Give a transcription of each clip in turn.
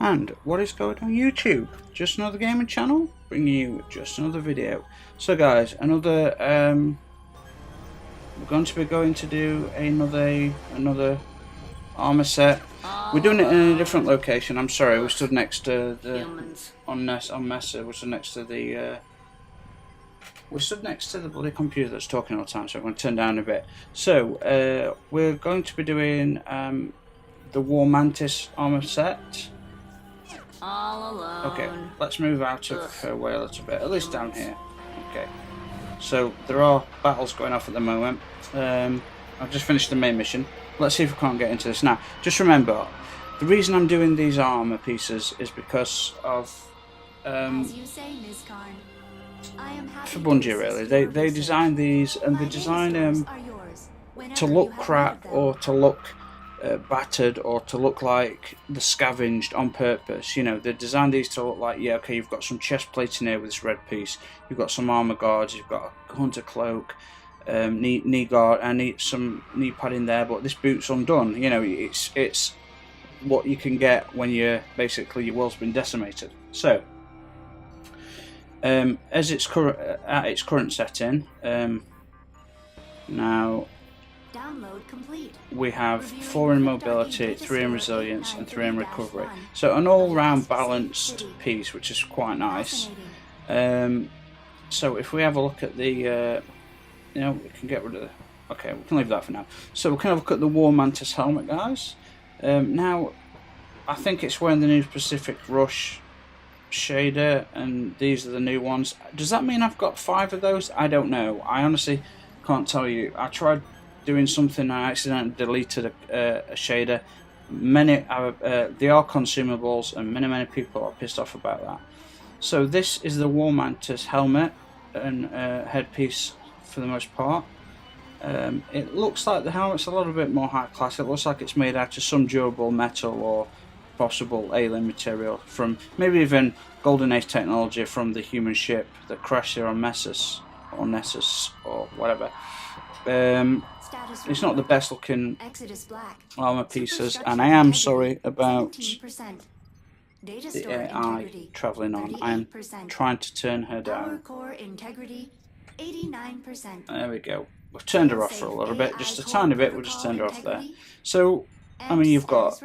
And what is going on YouTube? Just another gaming channel, bringing you just another video. So guys, another we're going to be going to do another armor set. We're doing it in a different location. I'm sorry, we stood next to the on Mesa. We stood next to the bloody computer that's talking all the time, so I'm going to turn down a bit. So we're going to be doing the War Mantis armor set. All alone. Okay, let's move out of her way a little bit, at least down here. Okay, so there are battles going off at the moment. I've just finished the main mission. Let's see if we can't get into this now. Just remember, the reason I'm doing these armor pieces is because of As you say, Ms. Karn. I am happy for Bungie, really. They design these, and they design them to look crap or to look battered or to look like they're scavenged on purpose. You know, they design these to look like, yeah, okay, you've got some chest plating here with this red piece, you've got some armor guards, you've got a hunter cloak, knee guard, and some knee padding there, but this boot's undone. You know, it's what you can get when you're basically your world's been decimated. So as it's at its current setting, now download complete. We have 4 in mobility, 3 in resilience, and 3 in recovery. So an all-round balanced piece, which is quite nice. So if we have a look at the, you know, we can get rid of the. Okay, we can leave that for now. So we can have a look at the War Mantis helmet, guys. Now, I think it's wearing the new Pacific Rush shader, and these are the new ones. Does that mean I've got 5 of those? I don't know. I honestly can't tell you. I tried doing something, I accidentally deleted a shader. They are consumables, and many people are pissed off about that. So this is the War Mantis helmet and headpiece for the most part. It looks like the helmet's a little bit more high class. It looks like it's made out of some durable metal or possible alien material, from maybe even Golden Age technology from the human ship that crashed here on Nessus or whatever. It's not the best looking armor pieces, and I am sorry about the AI travelling on. I am trying to turn her down. There we go. We've turned her off for a little bit, just a tiny bit. We've just turned her off there. So, I mean, you've got.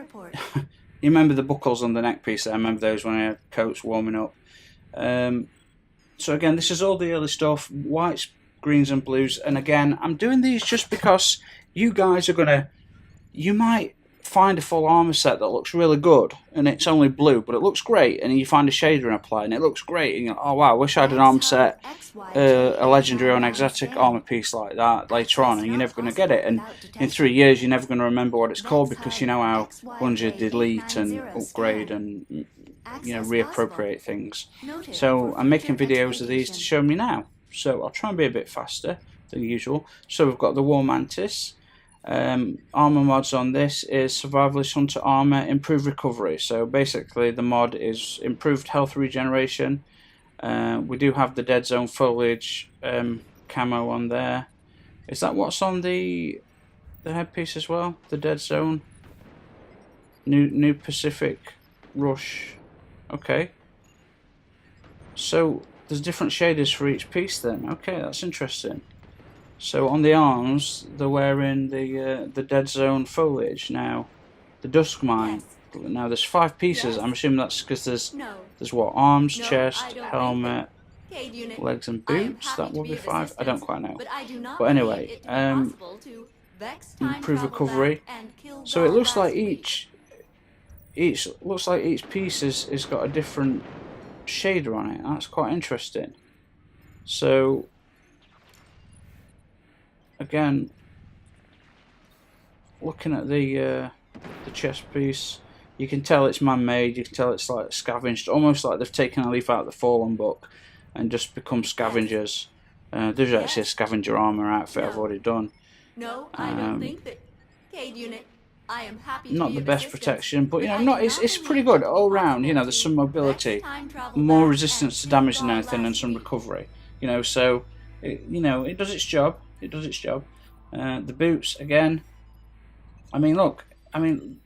You remember the buckles on the neck piece there? I remember those when I had coats warming up. So again, this is all the early stuff. Whites, greens and blues, and again, I'm doing these just because you guys are you might find a full armor set that looks really good and it's only blue, but it looks great, and you find a shader and apply and it looks great, and you're like, oh wow, I wish I had an armor set, a legendary or an exotic armor piece like that later on, and you're never going to get it, and in 3 years you're never going to remember what it's called, because you know how Bungie delete and upgrade and, you know, reappropriate things. So I'm making videos of these to show me now. So I'll try and be a bit faster than usual. So we've got the War Mantis. Armor mods on this is Survivalist Hunter Armor, Improved Recovery. So basically the mod is improved health regeneration. We do have the Dead Zone Foliage camo on there. Is that what's on the headpiece as well? The Dead Zone? New Pacific Rush. Okay. So there's different shaders for each piece then. Okay, that's interesting. So on the arms, they're wearing the Dead Zone Foliage. Now, the Dusk Mine. Now there's 5 pieces. I'm assuming that's because there's what? Arms, chest, helmet, legs and boots. That will be 5. I don't quite know. But anyway, improve recovery. So it looks like each piece has got a different shader on it. That's quite interesting. So again, looking at the chest piece, you can tell it's man-made. You can tell it's like scavenged, almost like they've taken a leaf out of the Fallen book and just become scavengers. There's actually a scavenger armor outfit I've already done. No, I don't think that. Cade unit. I am happy not the best protection, but you know, it's pretty good all round. You know, there's some mobility, more resistance to damage than anything, and some recovery. You know, so it does its job. The boots again. I mean, look. I mean,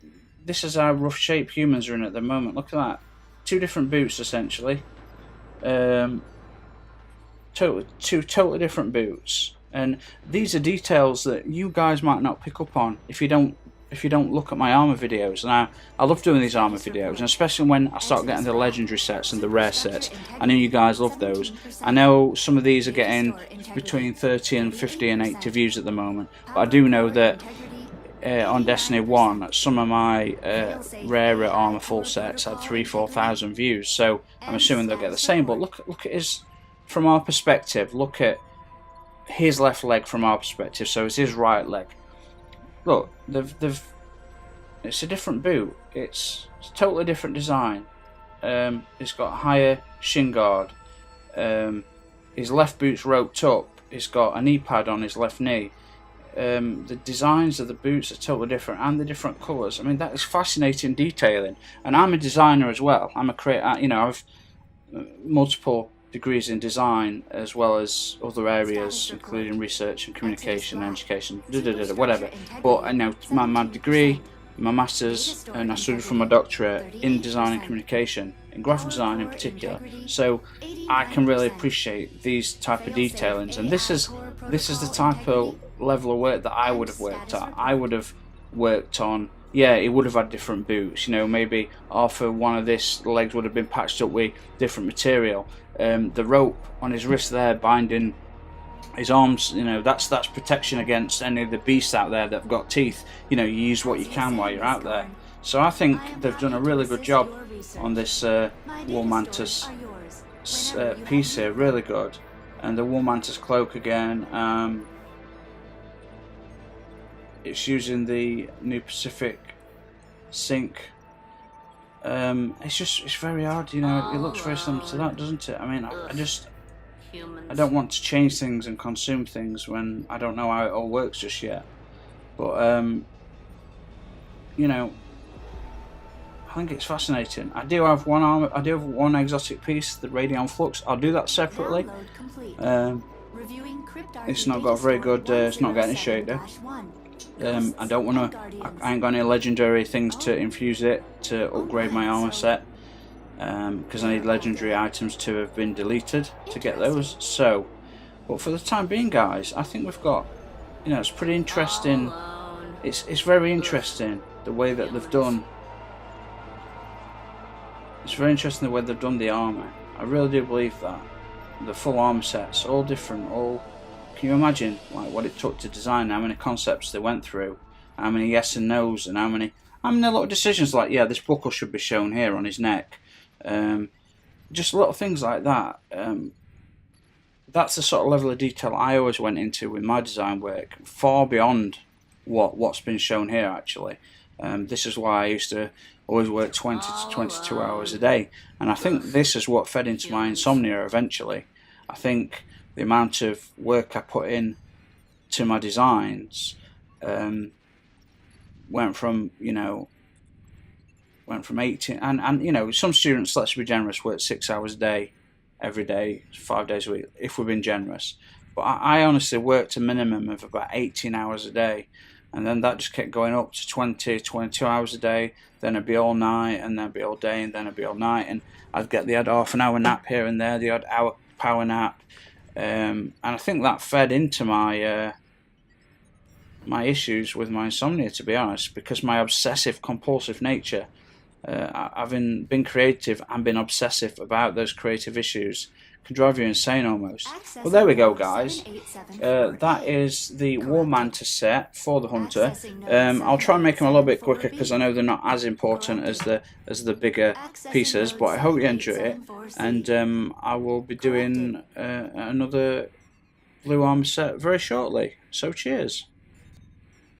this is how rough shape humans are in at the moment. Look at that. 2 different boots essentially. Two totally different boots, and these are details that you guys might not pick up on if you don't look at my armor videos. And I love doing these armor videos, and especially when I start getting the legendary sets and the rare sets. I know you guys love those. I know some of these are getting between 30 and 50 and 80 views at the moment, but I do know that on Destiny 1 some of my rarer armor full sets had 3,000–4,000 views, so I'm assuming they'll get the same. But look at his, from our perspective, look at his left leg from our perspective, so it's his right leg. Look, it's a different boot. It's a totally different design. It's got a higher shin guard. His left boot's roped up. He's got a knee pad on his left knee. The designs of the boots are totally different, and the different colours. I mean, that is fascinating detailing. And I'm a designer as well. I'm a creator. You know, I've multiple degrees in design as well as other areas, including research and communication and education, whatever. But I know my degree, my master's, and I studied for my doctorate in design and communication, in graphic design in particular. So I can really appreciate these type of detailings, and this is the type of level of work that I would have worked at. I would have worked on, yeah, he would have had different boots, you know, maybe half of one of this legs would have been patched up with different material. The rope on his wrist there binding his arms, you know, that's protection against any of the beasts out there that have got teeth. You know, you use what you can while you're out there. So I think they've done a really good job on this Wool Mantis piece here, really good. And the Wool Mantis cloak again, it's using the New Pacific sync. It's very hard, you know. It looks very similar to that, doesn't it? I mean, I don't want to change things and consume things when I don't know how it all works just yet. But you know, I think it's fascinating. I do have one exotic piece, the Radiant Flux. I'll do that separately. It's not got a very good. It's not getting a shader. I don't want to. I ain't got any legendary things to infuse it to upgrade my armor set, because I need legendary items to have been deleted to get those. So, but for the time being, guys, I think we've got, you know, it's pretty interesting. It's very interesting the way that they've done. It's very interesting the way they've done the armor. I really do believe that the full armor sets, all different, all. Can you imagine like what it took to design? How many concepts they went through, how many yes and no's, and how many little decisions like, yeah, this buckle should be shown here on his neck. Just little things like that. That's the sort of level of detail I always went into with my design work, far beyond what's been shown here actually. This is why I used to always work 20 to 22 hours a day, and I think this is what fed into my insomnia eventually. I think the amount of work I put in to my designs went from 18, and you know, some students, let's be generous, work 6 hours a day every day, 5 days a week if we've been generous, but I honestly worked a minimum of about 18 hours a day, and then that just kept going up to 20, 22 hours a day. Then it'd be all night, and then it'd be all day, and then it'd be all night, and I'd get the odd half an hour nap here and there, the odd hour power nap. And I think that fed into my my issues with my insomnia, to be honest, because my obsessive compulsive nature, having been creative and been obsessive about those creative issues, can drive you insane almost. Well, there we go, guys. That is the Wool Mantis set for the Hunter. I'll try and make them a little bit quicker because I know they're not as important as the bigger pieces, but I hope you enjoy it. And I will be doing another blue armor set very shortly. So cheers.